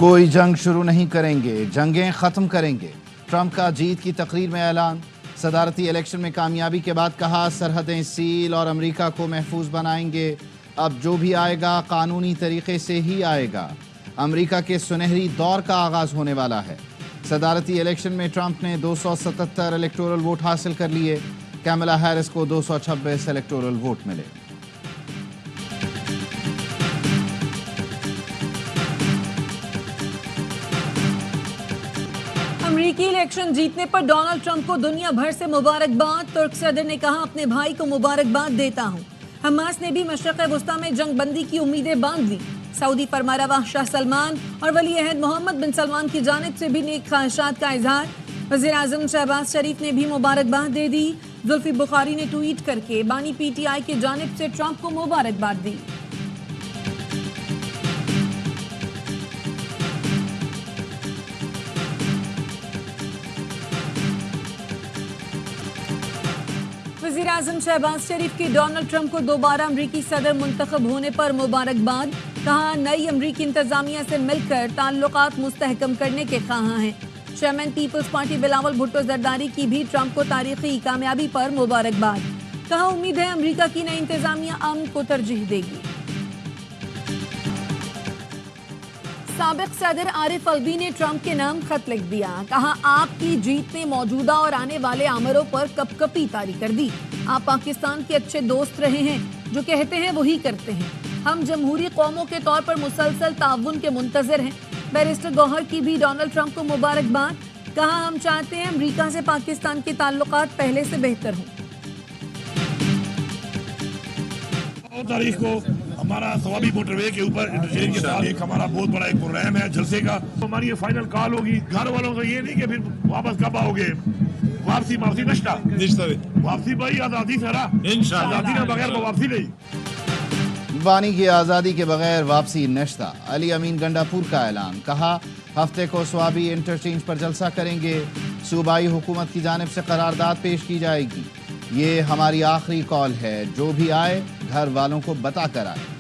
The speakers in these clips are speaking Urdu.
کوئی جنگ شروع نہیں کریں گے، جنگیں ختم کریں گے۔ ٹرمپ کا جیت کی تقریر میں اعلان۔ صدارتی الیکشن میں کامیابی کے بعد کہا سرحدیں سیل اور امریکہ کو محفوظ بنائیں گے۔ اب جو بھی آئے گا قانونی طریقے سے ہی آئے گا۔ امریکہ کے سنہری دور کا آغاز ہونے والا ہے۔ صدارتی الیکشن میں ٹرمپ نے 277 الیکٹورل ووٹ حاصل کر لیے۔ کیملا ہیرس کو 226 الیکٹورل ووٹ ملے۔ امریکی الیکشن جیتنے پر ڈونلڈ ٹرمپ کو دنیا بھر سے مبارکباد۔ ترک صدر نے کہا اپنے بھائی کو مبارکباد دیتا ہوں۔ حماس نے بھی مشرق وسطیٰ میں جنگ بندی کی امیدیں باندھ لی۔ سعودی فرمانروا شاہ سلمان اور ولی عہد محمد بن سلمان کی جانب سے بھی نیک خواہشات کا اظہار۔ وزیر اعظم شہباز شریف نے بھی مبارکباد دے دی۔ زلفی بخاری نے ٹویٹ کر کے بانی پی ٹی آئی کی جانب سے ٹرمپ کو مبارکباد دی۔ وزیر اعظم شہباز شریف کی ڈونلڈ ٹرمپ کو دوبارہ امریکی صدر منتخب ہونے پر مبارکباد۔ کہا نئی امریکی انتظامیہ سے مل کر تعلقات مستحکم کرنے کے خواہاں ہیں۔ چیئرمین پیپلز پارٹی بلاول بھٹو زرداری کی بھی ٹرمپ کو تاریخی کامیابی پر مبارکباد۔ کہا امید ہے امریکہ کی نئی انتظامیہ امن کو ترجیح دے گی۔ سابق صدر عارف الوی نے ٹرمپ کے نام خط لکھ دیا۔ کہا آپ کی جیت نے موجودہ اور آنے والے آمروں پر کپ کپی طاری کر دی۔ آپ پاکستان کے اچھے دوست رہے ہیں، جو کہتے ہیں وہی کرتے ہیں۔ ہم جمہوری قوموں کے طور پر مسلسل تعاون کے منتظر ہیں۔ بیرسٹر گوہر کی بھی ڈونلڈ ٹرمپ کو مبارکباد۔ کہا ہم چاہتے ہیں امریکہ سے پاکستان کے تعلقات پہلے سے بہتر ہوں۔ تاریخ کو ہمارا ثوابی موٹر وے کے اوپر انٹرچینج کے ساتھ ایک ہمارا بہت بڑا ایک پروگرام ہے جلسے کا۔ ہماری یہ فائنل کال ہوگی گھر والوں کا، یہ نہیں کہ پھر واپس کب آؤ گے۔ واپسی نشتہ واپسی بھائی آزادی سے رہا آزادی کے بغیر واپسی نہیں۔ بانی کی آزادی کے بغیر واپسی نشتہ۔ علی امین گنڈا پور کا اعلان۔ کہا ہفتے کو سوابی انٹرچینج پر جلسہ کریں گے۔ صوبائی حکومت کی جانب سے قرارداد پیش کی جائے گی۔ یہ ہماری آخری کال ہے، جو بھی آئے گھر والوں کو بتا کر آئے۔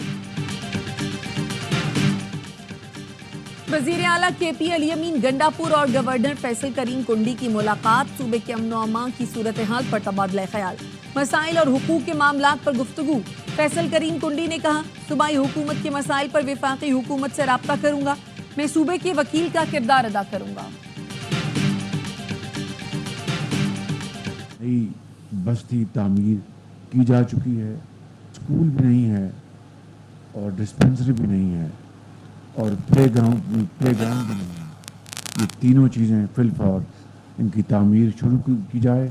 وزیر اعلیٰ کے پی علی امین گنڈا پور اور گورنر فیصل کریم کنڈی کی ملاقات۔ صوبے کے امن و امان کی صورتحال پر تبادلہ خیال، مسائل اور حقوق کے معاملات پر گفتگو۔ فیصل کریم کنڈی نے کہا صوبائی حکومت کے مسائل پر وفاقی حکومت سے رابطہ کروں گا۔ میں صوبے کے وکیل کا کردار ادا کروں گا۔ نئی بستی تعمیر کی جا چکی ہے، اسکول بھی نہیں ہے اور ڈسپینسری بھی نہیں ہے اور پلے گراؤنڈ بھی نہیں ہے۔ یہ تینوں چیزیں فی الفور ان کی تعمیر شروع کی جائے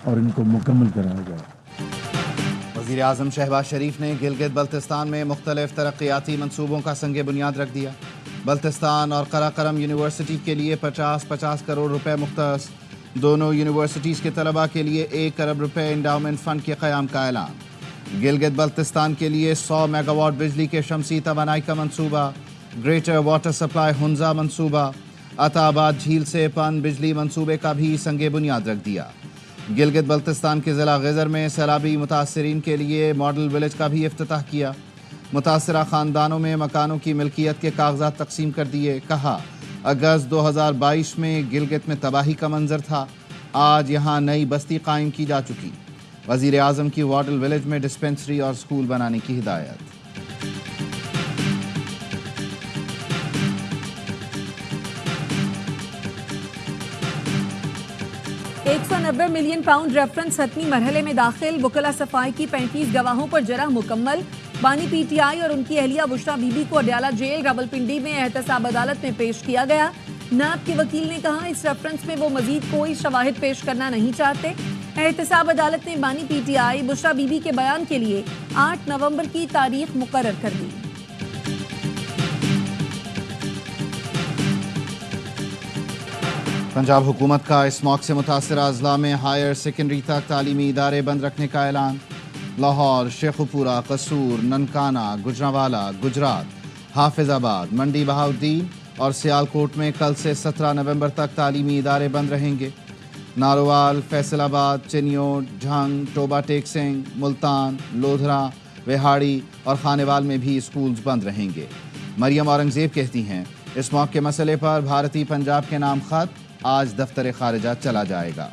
اور ان کو مکمل کرایا جائے۔ وزیر اعظم شہباز شریف نے گلگت بلتستان میں مختلف ترقیاتی منصوبوں کا سنگ بنیاد رکھ دیا۔ بلتستان اور قراقرم یونیورسٹی کے لیے 50 کروڑ روپے مختص۔ دونوں یونیورسٹیز کے طلباء کے لیے 1 ارب روپے انڈاؤمنٹ فنڈ کے قیام کا اعلان۔ گلگت بلتستان کے لیے 100 میگا واٹ بجلی کے شمسی توانائی کا منصوبہ۔ گریٹر واٹر سپلائی ہنزا منصوبہ۔ عطا آباد جھیل سے پن بجلی منصوبے کا بھی سنگ بنیاد رکھ دیا۔ گلگت بلتستان کے ضلع غزر میں سیلابی متاثرین کے لیے ماڈل ولیج کا بھی افتتاح کیا۔ متاثرہ خاندانوں میں مکانوں کی ملکیت کے کاغذات تقسیم کر دیے۔ کہا اگست 2022 میں گلگت میں تباہی کا منظر تھا، آج یہاں نئی بستی قائم کی جا چکی۔ وزیر اعظم کی ماڈل ولیج میں ڈسپینسری اور سکول بنانے کی ہدایت۔ 190 ملین پاؤنڈ ریفرنس حتمی مرحلے میں داخل۔ وکلا صفائی کی 35 گواہوں پر جرح مکمل۔ بانی پی ٹی آئی اور ان کی اہلیہ بشرا بی بی کو اڈیالہ جیل راولپنڈی میں احتساب عدالت میں پیش کیا گیا۔ نیب کے وکیل نے کہا اس ریفرنس میں وہ مزید کوئی شواہد پیش کرنا نہیں چاہتے۔ احتساب عدالت نے بانی P T I Bushra be be کے بیان کے لیے 8 نومبر کی تاریخ مقرر کر دی۔ پنجاب حکومت کا اسموگ سے متاثرہ اضلاع میں ہائر سیکنڈری تک تعلیمی ادارے بند رکھنے کا اعلان۔ لاہور، شیخوپورہ، قصور، ننکانہ، گجرانوالہ، گجرات، حافظ آباد، منڈی بہاؤالدین اور سیالکوٹ میں کل سے 17 نومبر تک تعلیمی ادارے بند رہیں گے۔ ناروال، فیصل آباد، چنیوٹ، جھنگ، ٹوبہ ٹیک سنگھ، ملتان، لودھرا، وہاڑی اور خانیوال میں بھی اسکولز بند رہیں گے۔ مریم اورنگزیب کہتی ہیں اس موقع مسئلے پر بھارتی پنجاب کے نام خط آج دفتر خارجہ چلا جائے گا۔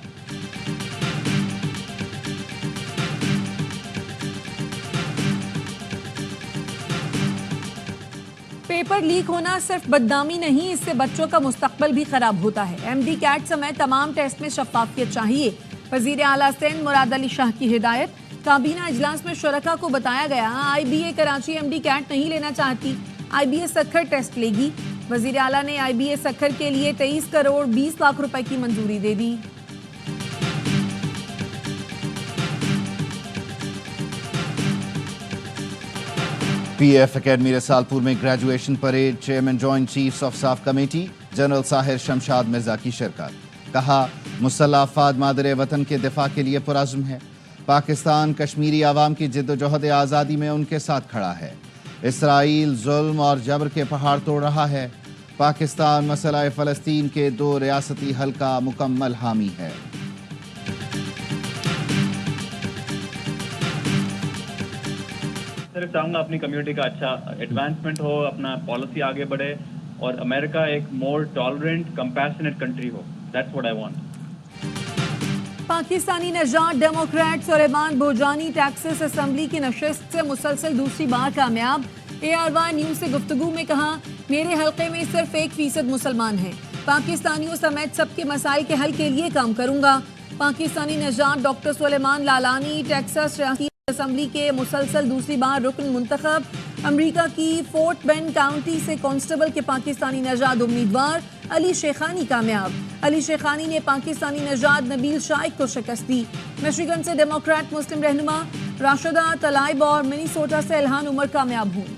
پیپر لیک ہونا صرف بدنامی نہیں، اس سے بچوں کا مستقبل بھی خراب ہوتا ہے۔ ایم ڈی کیٹ سمیت تمام ٹیسٹ میں شفافیت چاہیے، وزیر اعلیٰ سندھ مراد علی شاہ کی ہدایت۔ کابینہ اجلاس میں شرکاء کو بتایا گیا I B A Karachi M D CAT نہیں لینا چاہتی، I B A Sukkur test لے گی۔ وزیر اعلیٰ نے آئی بی اے سکھر کے لیے 23 کروڑ 20 لاکھ روپے کی منظوری دے دی۔ پی ایف اکیڈمی رسالپور میں graduation parade, chairman joint chiefs of staff committee general Sahir Shamshad Mirza کی شرکت۔ کہا مسلح افواج مادر وطن کے دفاع کے لیے پرعزم ہے، پاکستان کشمیری عوام کی جد و جہد آزادی میں ان کے ساتھ کھڑا ہے۔ اسرائیل ظلم اور جبر کے پہاڑ توڑ رہا ہے، پاکستان مسئلہ فلسطین کے 2 ریاستی حل کا مکمل حامی ہے۔ صرف چاہوں گا اپنی کمیونٹی کا اچھا ایڈوانسمنٹ ہو، اپنا پالیسی آگے بڑھے اور امریکہ ایک مور tolerant compassionate country who. That's what I want. Pakistani نژاد ڈیموکریٹ سلیمان بھوجانی ٹیکساس اسمبلی کی نشست سے مسلسل دوسری بار کامیاب۔ اے آر وائی نیوز سے گفتگو میں کہا میرے حلقے میں صرف 1% مسلمان ہیں، پاکستانیوں سمیت سب کے مسائل کے حل کے لیے کام کروں گا۔ پاکستانی نژاد ڈاکٹر سلیمان لالانی ٹیکساس ریاستی اسمبلی کے مسلسل دوسری بار رکن منتخب۔ امریکہ کی فورٹ بینڈ کاؤنٹی سے کانسٹیبل کے پاکستانی نژاد امیدوار علی شیخانی کامیاب۔ علی شیخانی نے پاکستانی نژاد نبیل شائق کو شکست دی۔ مشیگن سے ڈیموکریٹ مسلم رہنما راشدہ طلائب اور منیسوٹا سے الہان عمر کامیاب ہوئی۔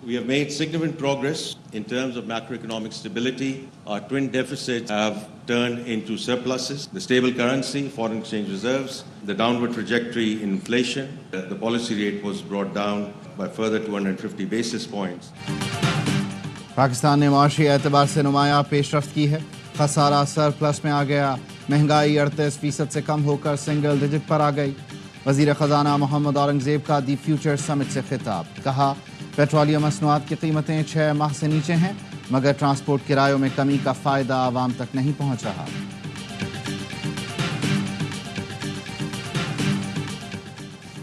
We have made significant progress in terms of macroeconomic stability. Our twin deficits have turned into surpluses. The stable currency, foreign exchange reserves, the downward trajectory in inflation, the policy rate was brought down by further 250 basis points. Pakistan نے معاشی اعتبار سے نمایاں پیش رفت کی ہے، خسارہ سرپلس میں آ گیا، مہنگائی 38% سے کم ہو کر سنگل ڈیجٹ پر آ گئی۔ وزیر خزانہ محمد اورنگزیب کا دی فیوچر سمٹ سے خطاب، کہا پیٹرولیم مصنوعات کی قیمتیں 6 ماہ سے نیچے ہیں، مگر ٹرانسپورٹ کرایوں میں کمی کا فائدہ عوام تک نہیں پہنچ رہا۔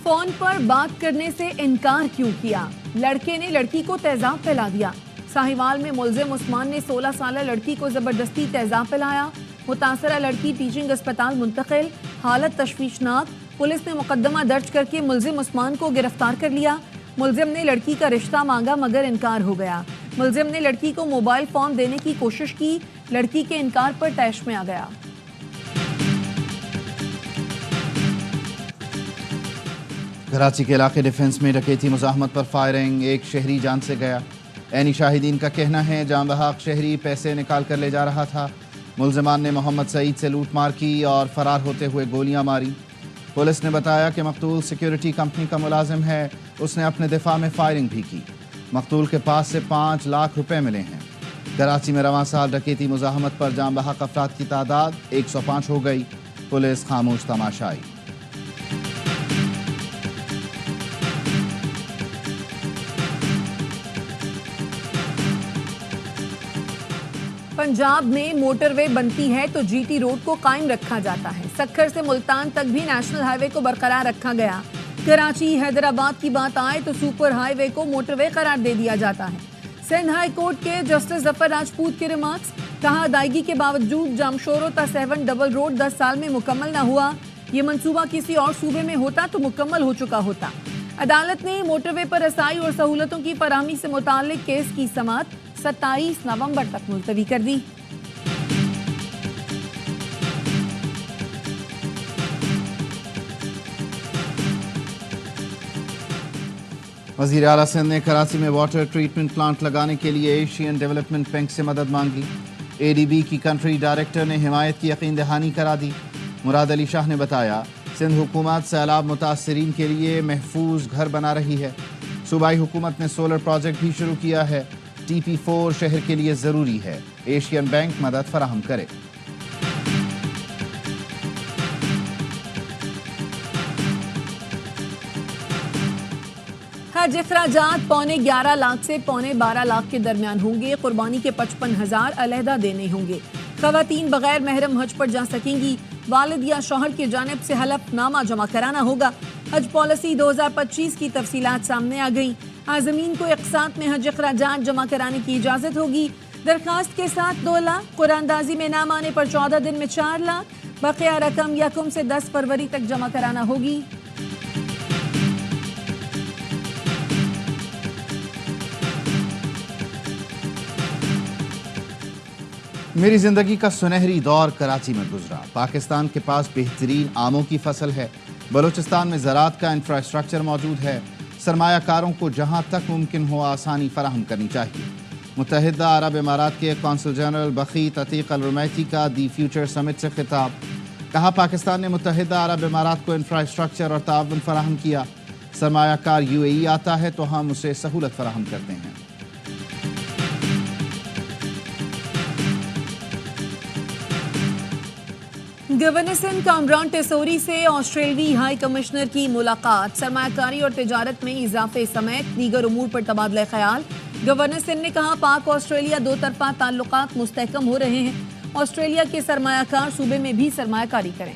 فون پر بات کرنے سے انکار کیوں کیا؟ لڑکے نے لڑکی کو تیزاب پلا دیا۔ ساہیوال میں ملزم عثمان نے 16 سالہ لڑکی کو زبردستی تیزاب پلایا۔ متاثرہ لڑکی ٹیچنگ اسپتال منتقل، حالت تشویشناک۔ پولیس نے مقدمہ درج کر کے ملزم عثمان کو گرفتار کر لیا۔ ملزم نے لڑکی کا رشتہ مانگا مگر انکار ہو گیا۔ ملزم نے لڑکی کو موبائل فون دینے کی کوشش کی، لڑکی کے انکار پر طیش میں آ گیا۔ کراچی کے علاقے ڈیفنس میں ڈکیتی مزاحمت پر فائرنگ، ایک شہری جان سے گیا۔ عینی شاہدین کا کہنا ہے جان بحق شہری پیسے نکال کر لے جا رہا تھا۔ ملزمان نے محمد سعید سے لوٹ مار کی اور فرار ہوتے ہوئے گولیاں ماری۔ پولیس نے بتایا کہ مقتول سیکیورٹی کمپنی کا ملازم ہے، اس نے اپنے دفاع میں فائرنگ بھی کی۔ مقتول کے پاس سے 5 لاکھ روپے ملے ہیں۔ کراچی میں رواں سال ڈکیتی مزاحمت پر جان بحق افراد کی تعداد 105 ہو گئی۔ پولیس خاموش تماشائی۔ پنجاب میں موٹر وے بنتی ہے تو جی ٹی روڈ کو قائم رکھا جاتا ہے۔ سکھر سے ملتان تک بھی نیشنل ہائی وے کو برقرار رکھا گیا۔ کراچی حیدرآباد کی بات آئے تو سپر ہائی وے کو موٹر وے قرار دے دیا جاتا ہے۔ سندھ ہائی کورٹ کے جسٹس ظفر راجپوت کے ریمارکس، کہا ادائیگی کے باوجود جامشورو تا 7 ڈبل روڈ 10 سال میں مکمل نہ ہوا، یہ منصوبہ کسی اور صوبے میں ہوتا تو مکمل ہو چکا ہوتا۔ عدالت نے موٹر وے پر رسائی اور سہولتوں کی فراہمی سے متعلق کیس کی سماعت 27 نومبر تک ملتوی کر دی۔ وزیر اعلیٰ سندھ نے کراچی میں واٹر ٹریٹمنٹ پلانٹ لگانے کے لیے ایشین ڈیولپمنٹ بینک سے مدد مانگی۔ اے ڈی بی کی کنٹری ڈائریکٹر نے حمایت کی یقین دہانی کرا دی۔ مراد علی شاہ نے بتایا سندھ حکومت سیلاب متاثرین کے لیے محفوظ گھر بنا رہی ہے۔ صوبائی حکومت نے سولر پروجیکٹ بھی شروع کیا ہے۔ ٹی پی 4 شہر کے لیے ضروری ہے، ایشین بینک مدد فراہم کرے۔ حج اخراجات 11.25 لاکھ سے 12.25 لاکھ کے درمیان ہوں گے. قربانی کے 55,000 علیحدہ دینے ہوں گے. خواتین بغیر محرم حج پر جا سکیں گی. والد یا شوہر کی جانب سے حلف نامہ جمع کرانا ہوگا. حج پالیسی 2025 کی تفصیلات سامنے آ گئیں. عازمین کو اقساط میں حج اخراجات جمع کرانے کی اجازت ہوگی. درخواست کے ساتھ 2 لاکھ، قرآن دازی میں نام آنے پر 14 دن میں 4 لاکھ، بقیہ رقم 1 سے 10 فروری تک جمع کرانا ہوگی. میری زندگی کا سنہری دور کراچی میں گزرا. پاکستان کے پاس بہترین آموں کی فصل ہے. بلوچستان میں زراعت کا انفراسٹرکچر موجود ہے. سرمایہ کاروں کو جہاں تک ممکن ہو آسانی فراہم کرنی چاہیے. متحدہ عرب امارات کے قونصل جنرل بخیت عتیق الرمیتی کا دی فیوچر سمٹ سے خطاب. کہا پاکستان نے متحدہ عرب امارات کو انفراسٹرکچر اور تعاون فراہم کیا. سرمایہ کار UAE آتا ہے تو ہم اسے سہولت فراہم کرتے ہیں. گورنر سندھ کامران ٹیسوری سے آسٹریلوی ہائی کمشنر کی ملاقات. سرمایہ کاری اور تجارت میں اضافے سمیت دیگر امور پر تبادلہ خیال. گورنر سندھ نے کہا پاک آسٹریلیا 2 طرفہ تعلقات مستحکم ہو رہے ہیں. آسٹریلیا کے سرمایہ کار صوبے میں بھی سرمایہ کاری کریں.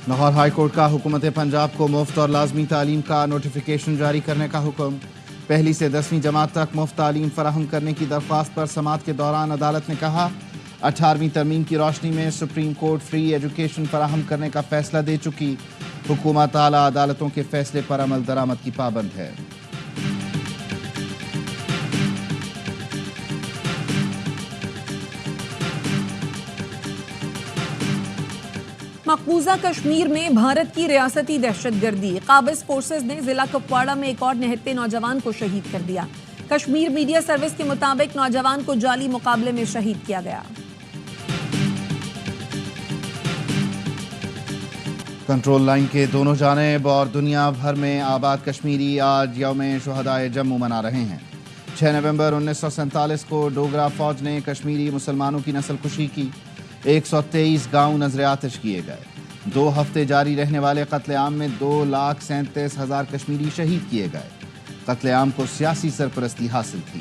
لاہور ہائی کورٹ کا حکومت پنجاب کو مفت اور لازمی تعلیم کا نوٹیفیکیشن جاری کرنے کا حکم. 1 سے 10ویں جماعت تک مفت تعلیم فراہم کرنے کی درخواست پر سماعت کے دوران عدالت نے کہا 18ویں ترمیم کی روشنی میں سپریم کورٹ فری ایجوکیشن فراہم کرنے کا فیصلہ دے چکی. حکومت اعلیٰ عدالتوں کے فیصلے پر عمل درآمد کی پابند ہے. مقبوضہ کشمیر میں بھارت کی ریاستی دہشت گردی. قابض فورسز نے ضلع کپواڑہ میں ایک اور نہتے نوجوان کو شہید کر دیا. کشمیر میڈیا سروس کے مطابق نوجوان کو جعلی مقابلے میں شہید کیا گیا. کنٹرول لائن کے دونوں جانب اور دنیا بھر میں آباد کشمیری آج یوم شہدائے جموں منا رہے ہیں. 6 نومبر 1947 کو ڈوگرا فوج نے کشمیری مسلمانوں کی نسل کشی کی. 123 گاؤں نذر آتش کیے گئے. 2 ہفتے جاری رہنے والے قتل عام میں 2,37,000 کشمیری شہید کیے گئے. قتل عام کو سیاسی سرپرستی حاصل تھی.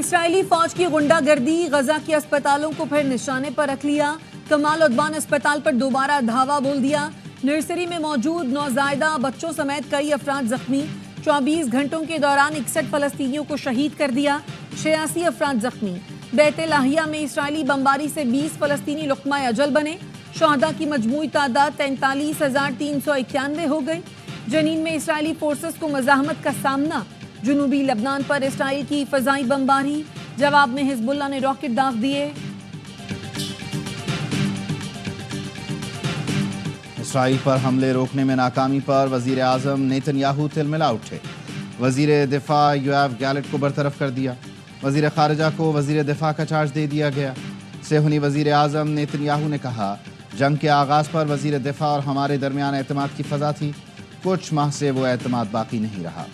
اسرائیلی فوج کی غنڈہ گردی. غزہ کے اسپتالوں کو پھر نشانے پر رکھ لیا. کمال عدوان اسپتال پر دوبارہ دھاوا بول دیا. نرسری میں موجود نوزائیدہ بچوں سمیت کئی افراد زخمی. 24 گھنٹوں کے دوران 61 فلسطینیوں کو شہید کر دیا. 86 افراد زخمی. بیت لاہیہ میں اسرائیلی بمباری سے 20 فلسطینی لقمہ اجل بنے. شہداء کی مجموعی تعداد 43,391 ہو گئی. جنین میں اسرائیلی فورسز کو مزاحمت کا سامنا. جنوبی لبنان پر اسرائیل کی فضائی بمباری. جواب میں حزب اللہ نے راکٹ داغ دیے. اسرائیل پر حملے روکنے میں ناکامی پر وزیر اعظم نیتن یاہو تلملا اٹھے. وزیر دفاع یوآف گیلٹ کو برطرف کر دیا. وزیر خارجہ کو وزیر دفاع کا چارج دے دیا گیا. صہیونی وزیر اعظم نیتن یاہو نے کہا جنگ کے آغاز پر وزیر دفاع اور ہمارے درمیان اعتماد کی فضا تھی. کچھ ماہ سے وہ اعتماد باقی نہیں رہا.